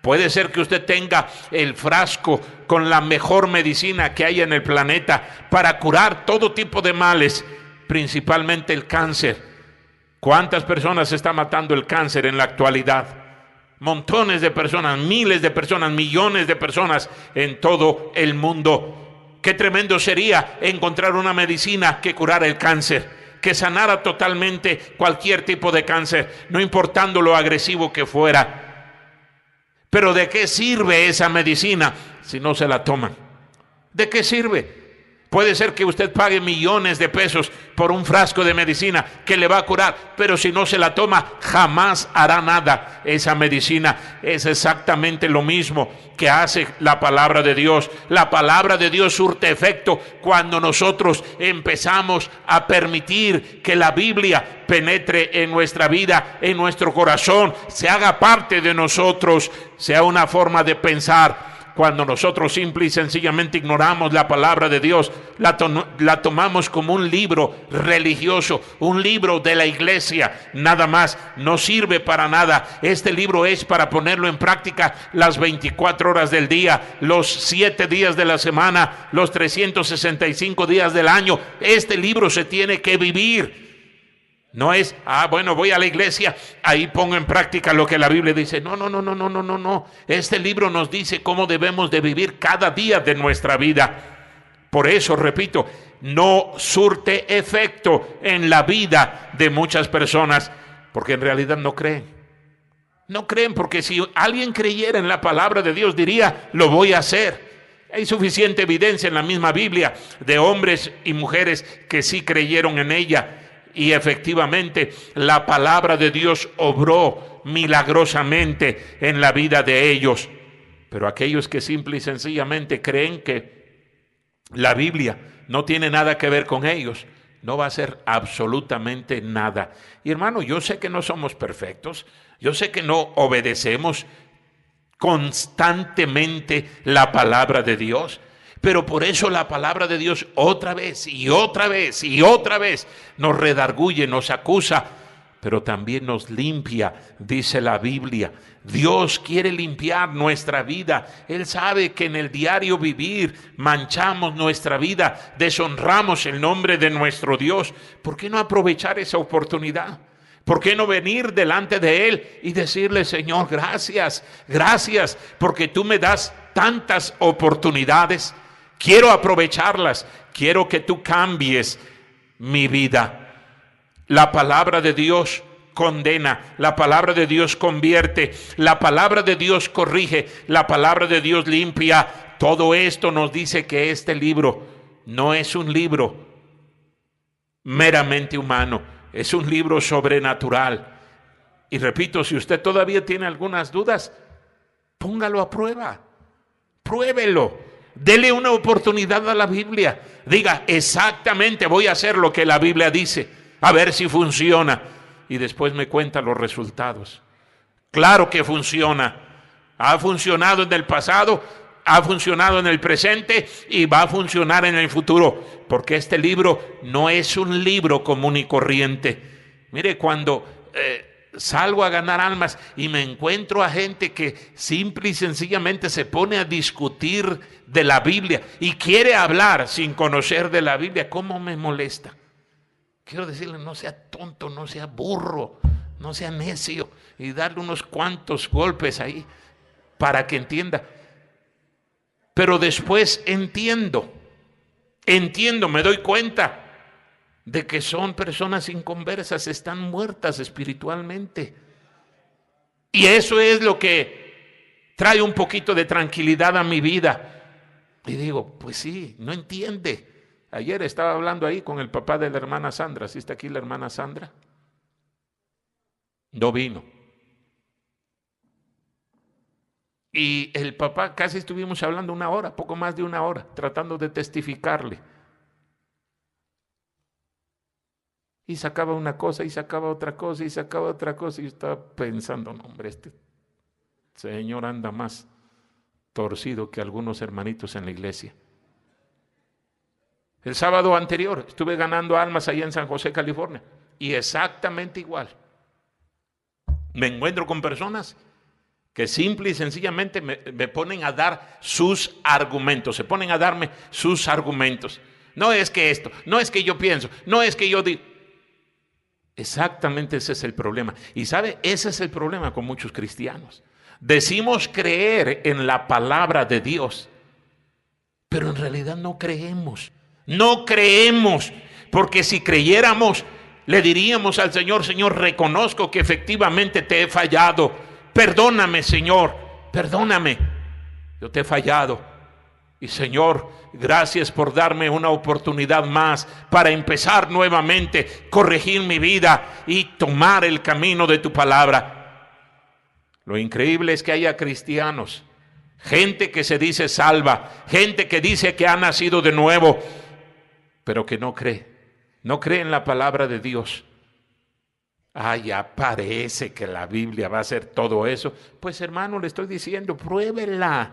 Puede ser que usted tenga el frasco con la mejor medicina que hay en el planeta para curar todo tipo de males, principalmente el cáncer. ¿Cuántas personas está matando el cáncer en la actualidad? Montones de personas, miles de personas, millones de personas en todo el mundo. Qué tremendo sería encontrar una medicina que curara el cáncer, que sanara totalmente cualquier tipo de cáncer, no importando lo agresivo que fuera. Pero ¿de qué sirve esa medicina si no se la toman? ¿De qué sirve? Puede ser que usted pague millones de pesos por un frasco de medicina que le va a curar, pero si no se la toma, jamás hará nada esa medicina. Es exactamente lo mismo que hace la palabra de Dios. La palabra de Dios surte efecto cuando nosotros empezamos a permitir que la Biblia penetre en nuestra vida, en nuestro corazón, se haga parte de nosotros, sea una forma de pensar. Cuando nosotros simple y sencillamente ignoramos la palabra de Dios, la tomamos como un libro religioso, un libro de la iglesia, nada más, no sirve para nada. Este libro es para ponerlo en práctica las 24 horas del día, los 7 días de la semana, los 365 días del año. Este libro se tiene que vivir. No es, bueno, voy a la iglesia, ahí pongo en práctica lo que la Biblia dice. No. Este libro nos dice cómo debemos de vivir cada día de nuestra vida. Por eso, repito, no surte efecto en la vida de muchas personas, porque en realidad no creen. No creen, porque si alguien creyera en la palabra de Dios, diría, lo voy a hacer. Hay suficiente evidencia en la misma Biblia de hombres y mujeres que sí creyeron en ella. Y efectivamente la palabra de Dios obró milagrosamente en la vida de ellos. Pero aquellos que simple y sencillamente creen que la Biblia no tiene nada que ver con ellos, no va a hacer absolutamente nada. Y hermano, yo sé que no somos perfectos, yo sé que no obedecemos constantemente la palabra de Dios. Pero por eso la palabra de Dios otra vez y otra vez y otra vez nos redarguye, nos acusa, pero también nos limpia, dice la Biblia. Dios quiere limpiar nuestra vida. Él sabe que en el diario vivir manchamos nuestra vida, deshonramos el nombre de nuestro Dios. ¿Por qué no aprovechar esa oportunidad? ¿Por qué no venir delante de Él y decirle, Señor, gracias, porque tú me das tantas oportunidades? Quiero aprovecharlas, quiero que tú cambies mi vida. La palabra de Dios condena, la palabra de Dios convierte, la palabra de Dios corrige, la palabra de Dios limpia. Todo esto nos dice que este libro no es un libro meramente humano, es un libro sobrenatural. Y repito, si usted todavía tiene algunas dudas, póngalo a prueba, pruébelo, dele una oportunidad a la Biblia, diga exactamente voy a hacer lo que la Biblia dice, a ver si funciona, y después me cuenta los resultados. Claro que funciona, ha funcionado en el pasado, ha funcionado en el presente y va a funcionar en el futuro, porque este libro no es un libro común y corriente. Mire, cuando salgo a ganar almas y me encuentro a gente que simple y sencillamente se pone a discutir de la Biblia y quiere hablar sin conocer de la Biblia, ¿cómo me molesta? Quiero decirle, no sea tonto, no sea burro, no sea necio, y darle unos cuantos golpes ahí para que entienda. Pero después entiendo, me doy cuenta de que son personas inconversas, están muertas espiritualmente. Y eso es lo que trae un poquito de tranquilidad a mi vida. Y digo, pues sí, no entiende. Ayer estaba hablando ahí con el papá de la hermana Sandra. ¿Sí está aquí la hermana Sandra? No vino. Y el papá, casi estuvimos hablando una hora, poco más de una hora, tratando de testificarle. Y sacaba una cosa, y sacaba otra cosa, y sacaba otra cosa, y yo estaba pensando, no, hombre, este señor anda más torcido que algunos hermanitos en la iglesia. El sábado anterior estuve ganando almas allá en San José, California, y exactamente igual. Me encuentro con personas que simple y sencillamente me ponen a dar sus argumentos, se ponen a darme sus argumentos. No es que esto, no es que yo pienso, no es que yo digo. Exactamente ese es el problema. Y ¿sabe? Ese es el problema con muchos cristianos. Decimos creer en la palabra de Dios, pero en realidad no creemos. No creemos, porque si creyéramos, le diríamos al Señor, Señor, reconozco que efectivamente te he fallado. Perdóname, Señor, perdóname. Yo te he fallado. Y Señor, gracias por darme una oportunidad más para empezar nuevamente, corregir mi vida y tomar el camino de tu palabra. Lo increíble es que haya cristianos, gente que se dice salva, gente que dice que ha nacido de nuevo, pero que no cree en la palabra de Dios. Ya parece que la Biblia va a hacer todo eso. Pues hermano, le estoy diciendo, pruébela,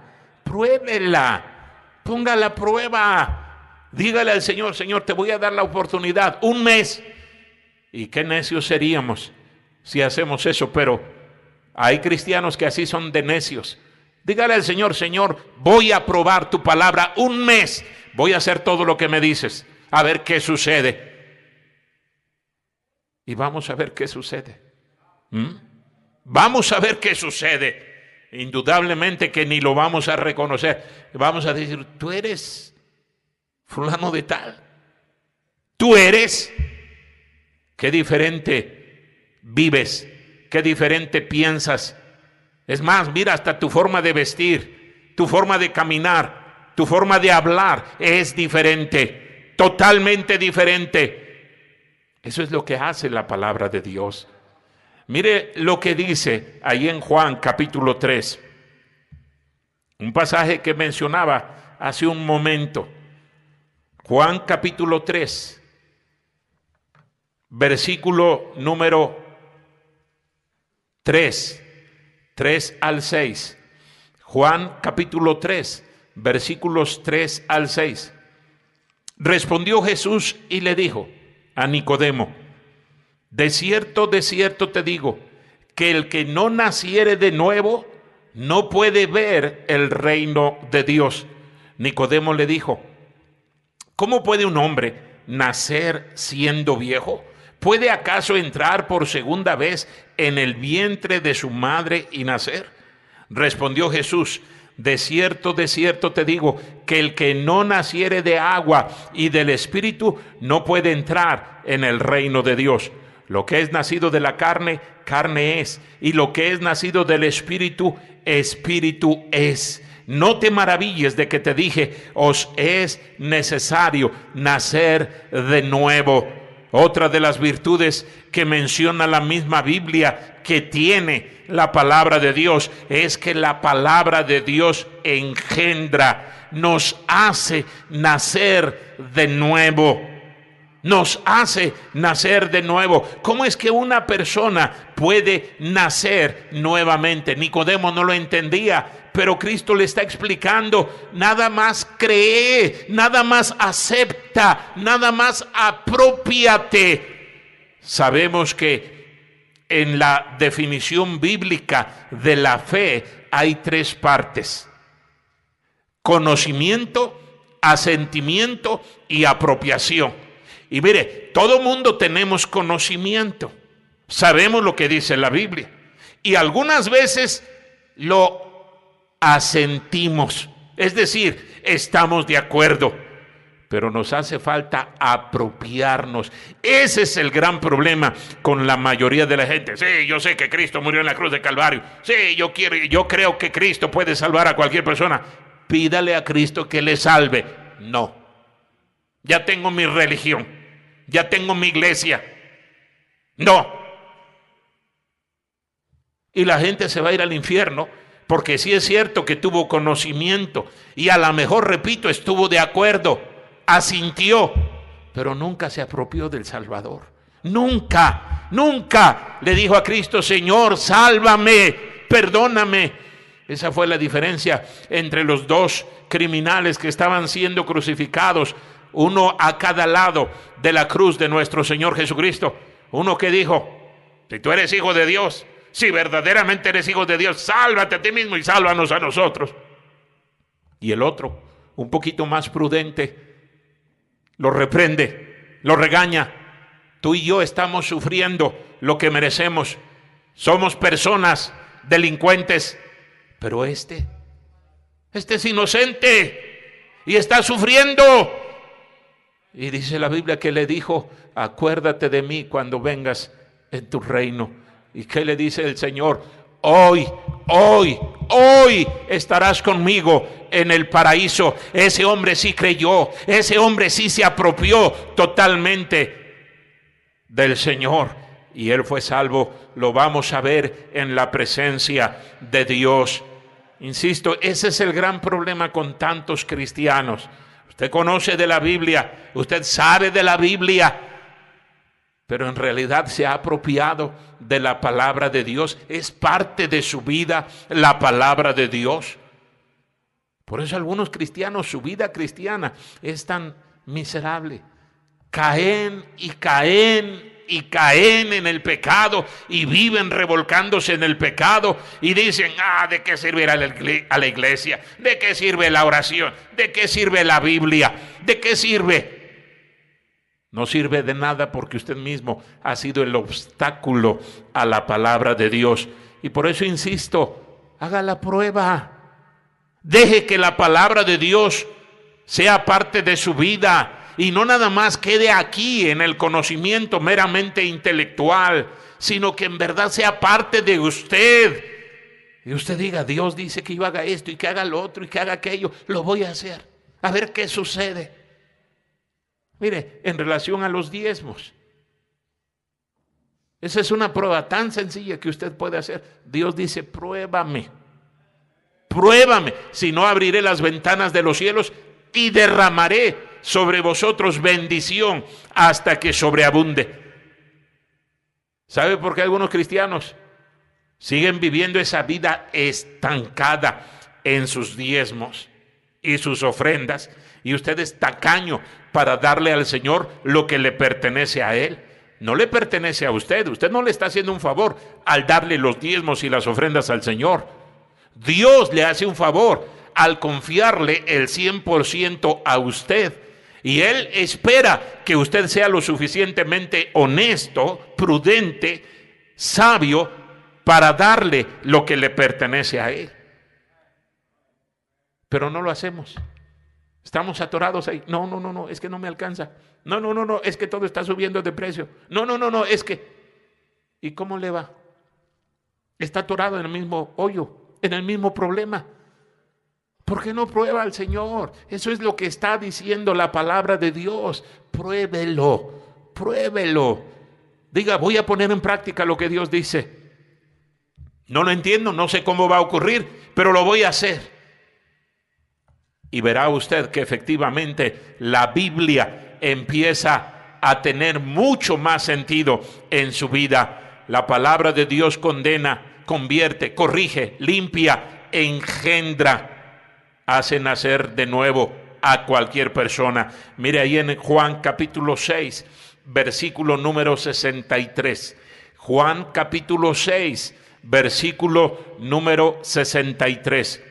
ponga la prueba, dígale al Señor, Señor, te voy a dar la oportunidad, un mes. Y qué necios seríamos si hacemos eso, pero hay cristianos que así son de necios. Dígale al Señor, Señor, voy a probar tu palabra un mes, voy a hacer todo lo que me dices, a ver qué sucede. Y vamos a ver qué sucede. Vamos a ver qué sucede. Indudablemente que ni lo vamos a reconocer. Vamos a decir, tú eres fulano de tal. Tú eres. Qué diferente vives. Qué diferente piensas. Es más, mira, hasta tu forma de vestir, tu forma de caminar, tu forma de hablar es diferente. Totalmente diferente. Eso es lo que hace la palabra de Dios. Mire lo que dice ahí en Juan capítulo 3. Un pasaje que mencionaba hace un momento. Juan capítulo 3, versículo número 3 al 6. Juan capítulo 3, versículos 3 al 6. Respondió Jesús y le dijo a Nicodemo: de cierto te digo, que el que no naciere de nuevo no puede ver el reino de Dios. Nicodemo le dijo: ¿cómo puede un hombre nacer siendo viejo? ¿Puede acaso entrar por segunda vez en el vientre de su madre y nacer? Respondió Jesús: de cierto te digo, que el que no naciere de agua y del Espíritu no puede entrar en el reino de Dios. Lo que es nacido de la carne, carne es, y lo que es nacido del Espíritu, Espíritu es. no te maravilles de que te dije, os es necesario nacer de nuevo. Otra de las virtudes que menciona la misma Biblia que tiene la palabra de Dios es que la palabra de Dios engendra, nos hace nacer de nuevo. Nos hace nacer de nuevo. ¿Cómo es que una persona puede nacer nuevamente? Nicodemo no lo entendía, pero Cristo le está explicando. Nada más cree, nada más acepta, nada más aprópiate. Sabemos que en la definición bíblica de la fe hay 3 partes: conocimiento, asentimiento y apropiación. Y mire, todo mundo tenemos conocimiento, sabemos lo que dice la Biblia, y algunas veces lo asentimos, es decir, estamos de acuerdo, pero nos hace falta apropiarnos. Ese es el gran problema con la mayoría de la gente. Sí, yo sé que Cristo murió en la cruz de Calvario. Sí, yo creo que Cristo puede salvar a cualquier persona. Pídale a Cristo que le salve. No. Ya tengo mi religión. Ya tengo mi iglesia. No. Y la gente se va a ir al infierno porque sí es cierto que tuvo conocimiento y a lo mejor, repito, estuvo de acuerdo, asintió, pero nunca se apropió del Salvador. Nunca le dijo a Cristo: Señor, sálvame, perdóname. Esa fue la diferencia entre los 2 criminales que estaban siendo crucificados, uno a cada lado de la cruz de nuestro Señor Jesucristo. Uno que dijo: si tú eres hijo de Dios, si verdaderamente eres hijo de Dios, sálvate a ti mismo y sálvanos a nosotros. Y el otro, un poquito más prudente, lo reprende, lo regaña. Tú y yo estamos sufriendo lo que merecemos. Somos personas delincuentes, pero este es inocente y está sufriendo. Y dice la Biblia que le dijo: acuérdate de mí cuando vengas en tu reino. ¿Y qué le dice el Señor? Hoy estarás conmigo en el paraíso. Ese hombre sí creyó, ese hombre sí se apropió totalmente del Señor y él fue salvo. Lo vamos a ver en la presencia de Dios. Insisto, ese es el gran problema con tantos cristianos. Usted conoce de la Biblia, usted sabe de la Biblia, pero en realidad se ha apropiado de la palabra de Dios. Es parte de su vida la palabra de Dios. Por eso algunos cristianos, su vida cristiana es tan miserable. Caen en el pecado y viven revolcándose en el pecado y dicen: ¿de qué sirve ir a la iglesia? ¿De qué sirve la oración? ¿De qué sirve la Biblia? ¿De qué sirve? No sirve de nada porque usted mismo ha sido el obstáculo a la palabra de Dios. Y por eso insisto, haga la prueba. Deje que la palabra de Dios sea parte de su vida y no nada más quede aquí en el conocimiento meramente intelectual, sino que en verdad sea parte de usted. Y usted diga: Dios dice que yo haga esto y que haga lo otro y que haga aquello. Lo voy a hacer. A ver qué sucede. Mire, en relación a los diezmos, esa es una prueba tan sencilla que usted puede hacer. Dios dice: pruébame, si no abriré las ventanas de los cielos y derramaré sobre vosotros bendición hasta que sobreabunde. ¿Sabe por qué algunos cristianos siguen viviendo esa vida estancada en sus diezmos y sus ofrendas? Y usted es tacaño para darle al Señor lo que le pertenece a Él. No le pertenece a usted. Usted no le está haciendo un favor al darle los diezmos y las ofrendas al Señor. Dios le hace un favor al confiarle el 100% a usted. Y Él espera que usted sea lo suficientemente honesto, prudente, sabio, para darle lo que le pertenece a Él. Pero no lo hacemos. Estamos atorados ahí. No, es que no me alcanza. No, es que todo está subiendo de precio. No, es que... ¿Y cómo le va? Está atorado en el mismo hoyo, en el mismo problema. ¿Por qué no prueba al Señor? Eso es lo que está diciendo la palabra de Dios. Pruébelo, pruébelo. Diga, voy a poner en práctica lo que Dios dice. No lo entiendo, no sé cómo va a ocurrir, pero lo voy a hacer. Y verá usted que efectivamente la Biblia empieza a tener mucho más sentido en su vida. La palabra de Dios condena, convierte, corrige, limpia, engendra, hace nacer de nuevo a cualquier persona. Mire ahí en Juan capítulo 6, versículo número 63. Juan capítulo 6, versículo número 63.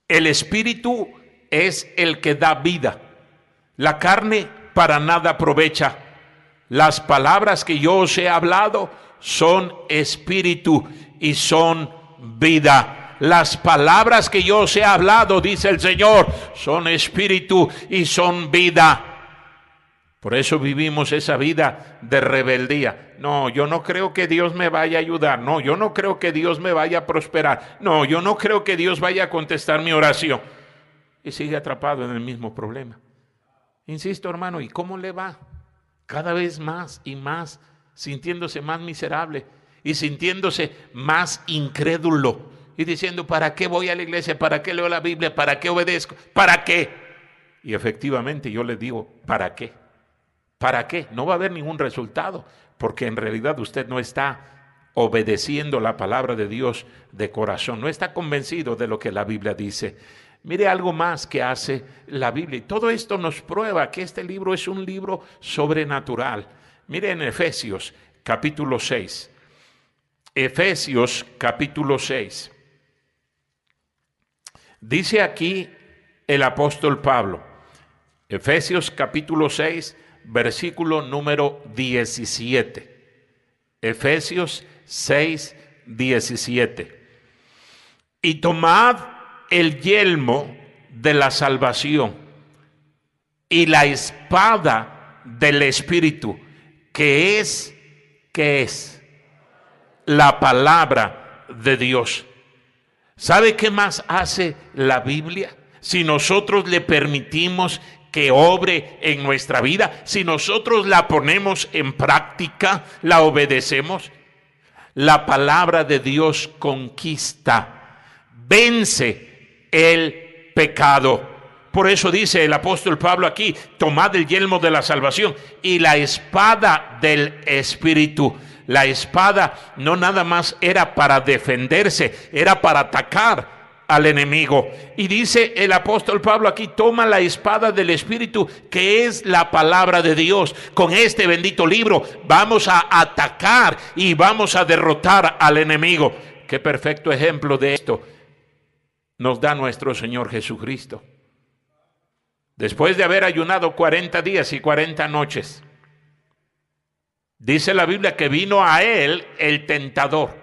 El Espíritu es el que da vida. La carne para nada aprovecha. Las palabras que yo os he hablado son espíritu y son vida. Las palabras que yo os he hablado, dice el Señor, son espíritu y son vida. Por eso vivimos esa vida de rebeldía. No, yo no creo que Dios me vaya a ayudar. No, yo no creo que Dios me vaya a prosperar. No, yo no creo que Dios vaya a contestar mi oración. Y sigue atrapado en el mismo problema. Insisto, hermano, ¿y cómo le va? Cada vez más y más, sintiéndose más miserable y sintiéndose más incrédulo. Y diciendo, ¿para qué voy a la iglesia? ¿Para qué leo la Biblia? ¿Para qué obedezco? ¿Para qué? Y efectivamente yo les digo, ¿para qué? ¿Para qué? No va a haber ningún resultado, porque en realidad usted no está obedeciendo la palabra de Dios de corazón, no está convencido de lo que la Biblia dice. Mire algo más que hace la Biblia, y todo esto nos prueba que este libro es un libro sobrenatural. Mire en Efesios capítulo 6, Efesios capítulo 6. Dice aquí el apóstol Pablo, Efesios capítulo 6, versículo número 17. Efesios 6, 17. Y tomad el yelmo de la salvación y la espada del Espíritu, que es la palabra de Dios. ¿Sabe qué más hace la Biblia? Si nosotros le permitimos que obre en nuestra vida, si nosotros la ponemos en práctica, la obedecemos, la palabra de Dios conquista, vence el pecado. Por eso dice el apóstol Pablo aquí, tomad el yelmo de la salvación y la espada del Espíritu. La espada no nada más era para defenderse, era para atacar al enemigo. Y dice el apóstol Pablo aquí, toma la espada del Espíritu, que es la palabra de Dios. Con este bendito libro vamos a atacar y vamos a derrotar al enemigo. Qué perfecto ejemplo de esto nos da nuestro Señor Jesucristo. Después de haber ayunado 40 días y 40 noches, dice la Biblia que vino a él el tentador.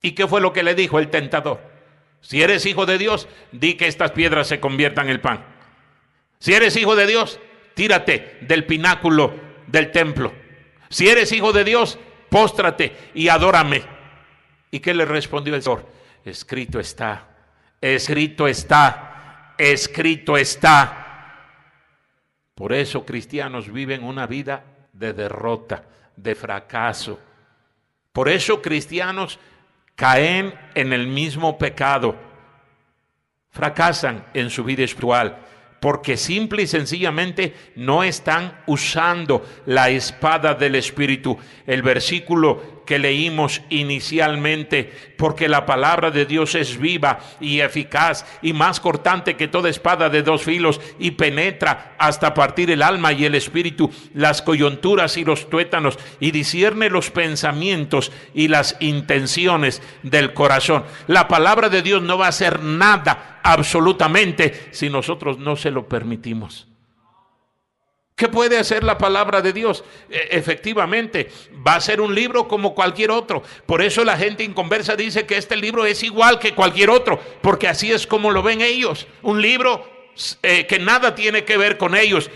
¿Y qué fue lo que le dijo el tentador? Si eres hijo de Dios, di que estas piedras se conviertan en pan. Si eres hijo de Dios, tírate del pináculo del templo. Si eres hijo de Dios, póstrate y adórame. ¿Y qué le respondió el Señor? Escrito está, escrito está, escrito está. Por eso cristianos viven una vida de derrota, de fracaso. Por eso cristianos caen en el mismo pecado, fracasan en su vida espiritual, porque simple y sencillamente no están usando la espada del Espíritu. El versículo que leímos inicialmente, porque la palabra de Dios es viva y eficaz y más cortante que toda espada de dos filos y penetra hasta partir el alma y el espíritu, las coyunturas y los tuétanos, y discierne los pensamientos y las intenciones del corazón. La palabra de Dios no va a hacer nada absolutamente si nosotros no se lo permitimos. ¿Qué puede hacer la palabra de Dios? Efectivamente, va a ser un libro como cualquier otro. Por eso la gente inconversa dice que este libro es igual que cualquier otro, porque así es como lo ven ellos. Un libro que nada tiene que ver con ellos.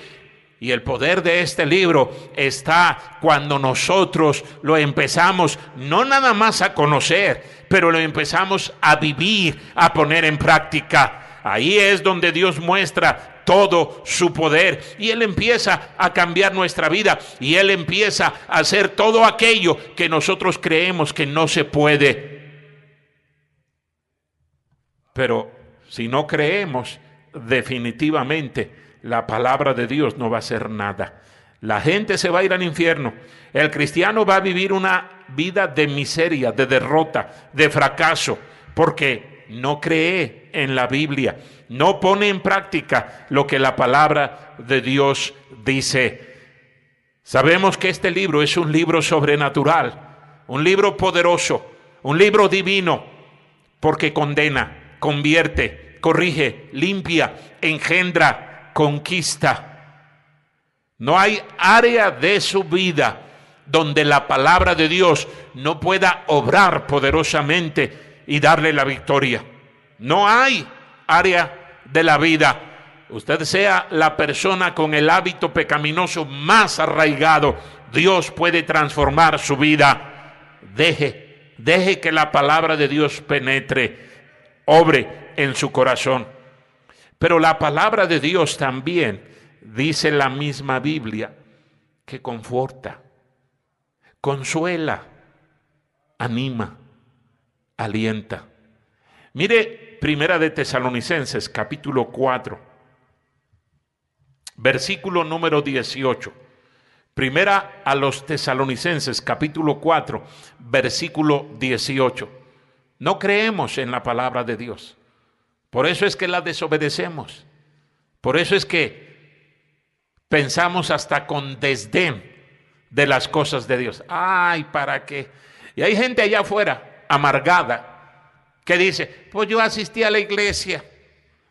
Y el poder de este libro está cuando nosotros lo empezamos no nada más a conocer, pero lo empezamos a vivir, a poner en práctica. Ahí es donde Dios muestra todo su poder y Él empieza a cambiar nuestra vida y Él empieza a hacer todo aquello que nosotros creemos que no se puede. Pero si no creemos, definitivamente la palabra de Dios no va a hacer nada. La gente se va a ir al infierno. El cristiano va a vivir una vida de miseria, de derrota, de fracaso, porque no cree en la Biblia, no pone en práctica lo que la palabra de Dios dice. Sabemos que este libro es un libro sobrenatural, un libro poderoso, un libro divino, porque condena, convierte, corrige, limpia, engendra, conquista. No hay área de su vida donde la palabra de Dios no pueda obrar poderosamente y darle la victoria. No hay área de la vida. Usted sea la persona con el hábito pecaminoso más arraigado, Dios puede transformar su vida. Deje que la palabra de Dios penetre, obre en su corazón. Pero la palabra de Dios también, dice la misma Biblia, que conforta, consuela, anima, alienta. Mire, Primera de Tesalonicenses, capítulo 4, versículo número 18. Primera a los Tesalonicenses, capítulo 4, versículo 18. No creemos en la palabra de Dios. Por eso es que la desobedecemos. Por eso es que pensamos hasta con desdén de las cosas de Dios. Ay, ¿para qué? Y hay gente allá afuera, amargada, que dice, pues yo asistí a la iglesia.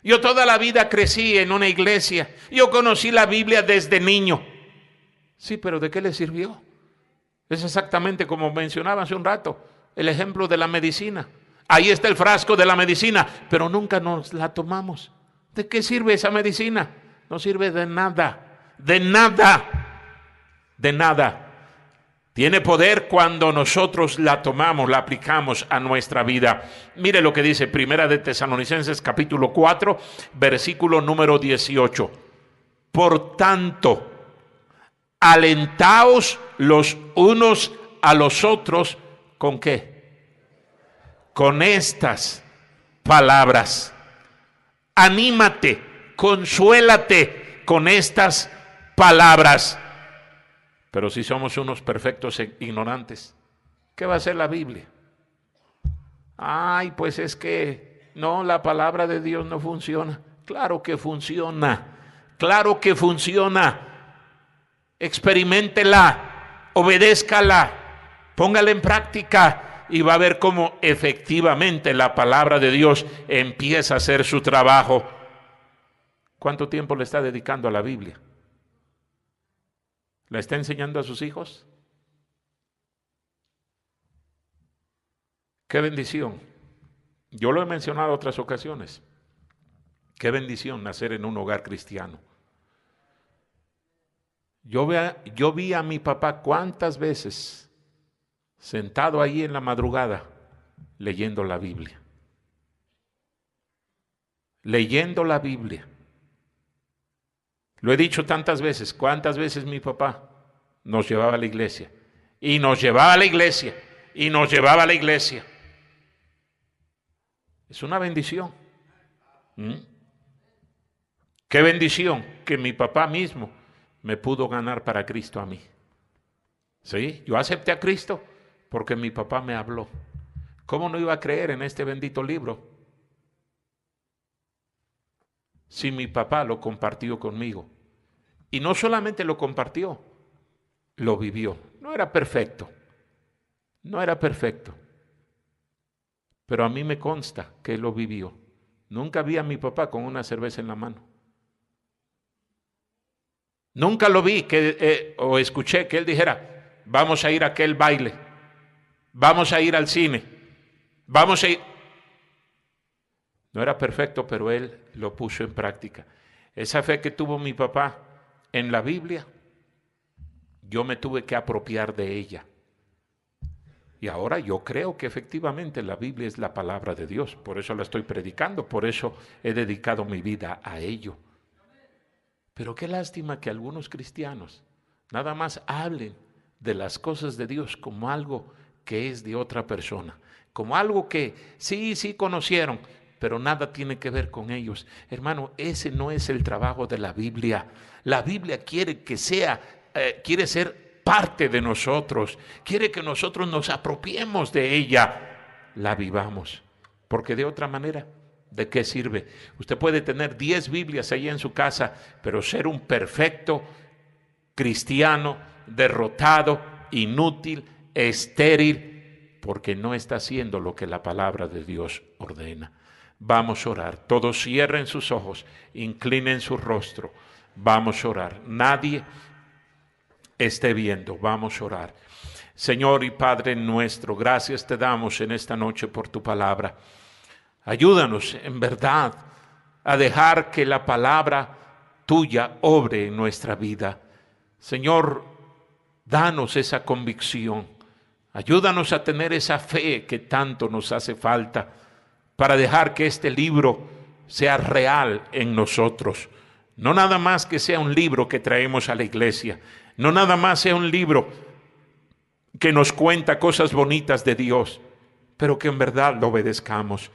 Yo toda la vida crecí en una iglesia. Yo conocí la Biblia desde niño. Sí, pero ¿de qué le sirvió? Es exactamente como mencionaba hace un rato, el ejemplo de la medicina. Ahí está el frasco de la medicina, pero nunca nos la tomamos. ¿De qué sirve esa medicina? No sirve de nada, de nada, de nada. Tiene poder cuando nosotros la tomamos, la aplicamos a nuestra vida. Mire lo que dice Primera de Tesalonicenses capítulo 4, versículo número 18. Por tanto, alentaos los unos a los otros, ¿con qué? Con estas palabras. Anímate, consuélate con estas palabras. Pero si somos unos perfectos ignorantes, ¿qué va a hacer la Biblia? Ay, pues es que no, la palabra de Dios no funciona. Claro que funciona, claro que funciona. Experiméntela, obedézcala, póngala en práctica. Y va a ver cómo efectivamente la palabra de Dios empieza a hacer su trabajo. ¿Cuánto tiempo le está dedicando a la Biblia? ¿La está enseñando a sus hijos? ¡Qué bendición! Yo lo he mencionado en otras ocasiones. ¡Qué bendición nacer en un hogar cristiano! Yo vi a mi papá cuántas veces sentado ahí en la madrugada, leyendo la Biblia. Leyendo la Biblia. Lo he dicho tantas veces, cuántas veces mi papá nos llevaba a la iglesia. Y nos llevaba a la iglesia. Y nos llevaba a la iglesia. Es una bendición. Qué bendición que mi papá mismo me pudo ganar para Cristo a mí. ¿Sí? Yo acepté a Cristo porque mi papá me habló. ¿Cómo no iba a creer en este bendito libro si mi papá lo compartió conmigo? Y no solamente lo compartió, lo vivió. No era perfecto, pero a mí me consta que él lo vivió. Nunca vi a mi papá con una cerveza en la mano. Nunca lo vi o escuché que él dijera, vamos a ir a aquel baile, vamos a ir al cine, vamos a ir. No era perfecto, pero él lo puso en práctica. Esa fe que tuvo mi papá en la Biblia, yo me tuve que apropiar de ella. Y ahora yo creo que efectivamente la Biblia es la palabra de Dios. Por eso la estoy predicando, por eso he dedicado mi vida a ello. Pero qué lástima que algunos cristianos nada más hablen de las cosas de Dios como algo que es de otra persona, como algo que sí conocieron, pero nada tiene que ver con ellos. Hermano, ese no es el trabajo de la Biblia. La Biblia quiere ser parte de nosotros, quiere que nosotros nos apropiemos de ella, la vivamos, porque de otra manera, ¿de qué sirve? Usted puede tener 10 Biblias ahí en su casa, pero ser un perfecto cristiano, derrotado, inútil, estéril, porque no está haciendo lo que la palabra de Dios ordena. Vamos a orar. Todos cierren sus ojos, inclinen su rostro. Vamos a orar. Nadie esté viendo. Vamos a orar. Señor y Padre nuestro, gracias te damos en esta noche por tu palabra. Ayúdanos en verdad a dejar que la palabra tuya obre en nuestra vida. Señor, danos esa convicción. Ayúdanos a tener esa fe que tanto nos hace falta para dejar que este libro sea real en nosotros. No nada más que sea un libro que traemos a la iglesia, no nada más sea un libro que nos cuenta cosas bonitas de Dios, pero que en verdad lo obedezcamos.